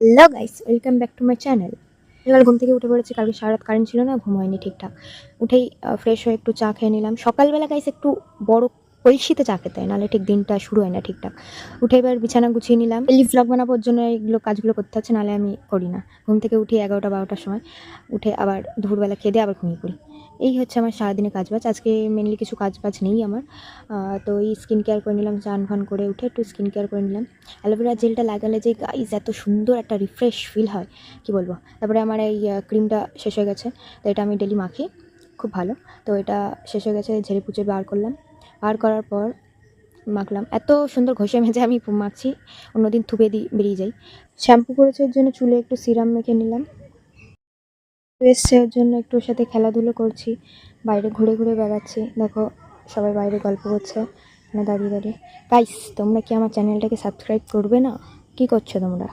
Hello guys, welcome back to my channel. সকাল ঘুম থেকে উঠে পড়েছি, কালকে সারা রাত কারেন্ট ছিল না, ঘুম হয়নি ঠিকঠাক। উঠেই ফ্রেশ হয়ে একটু চা খেয়ে নিলাম। সকালবেলা গাইস একটু বড় কলসিতে চা খেতে হয়, নাহলে ঠিক দিনটা শুরু হয় না ঠিকঠাক। উঠে এবার বিছানা গুছিয়ে নিলাম। ডেইলি ভ্লগ বানাবোর জন্য এইগুলো কাজগুলো করতে হচ্ছে, নাহলে আমি করি না। ঘুম থেকে উঠি 11টা-12টার সময়, উঠে আবার দুপুরবেলা খেয়ে দিয়ে আবার ঘুমিয়ে পড়ি। এই হচ্ছে আমার সারাদিনের কাজবাজ। আজকে মেনলি কিছু কাজবাজ নেই আমার। তো এই স্কিন কেয়ার করে নিলাম, চান ফান করে উঠে একটু স্কিন কেয়ার করে নিলাম। অ্যালোভেরা জেলটা লাগালে যে গাইস এত সুন্দর একটা রিফ্রেশ ফিল হয়, কি বলবো। তারপরে আমার এই ক্রিমটা শেষ হয়ে গেছে, তো এটা আমি ডেলি মাখি, খুব ভালো। তো এটা শেষ হয়ে গেছে, ঝেড়ে পুচে বার করলাম। বার করার পর মাখলাম, এত সুন্দর ঘষে মেজে আমি মাখছি, অন্যদিন থুপে দিই বেরিয়ে যাই। শ্যাম্পু করেছে ওর জন্য চুলে একটু সিরাম মেখে নিলাম। এসছে ওর জন্য একটু ওর সাথে খেলাধুলো করছি, বাইরে ঘুরে ঘুরে বেড়াচ্ছি। দেখো সবাই বাইরে গল্প করছে না, দাঁড়িয়ে দাঁড়িয়ে। গাইস, তোমরা কি আমার চ্যানেলটাকে সাবস্ক্রাইব করবে না? কি করছো তোমরা?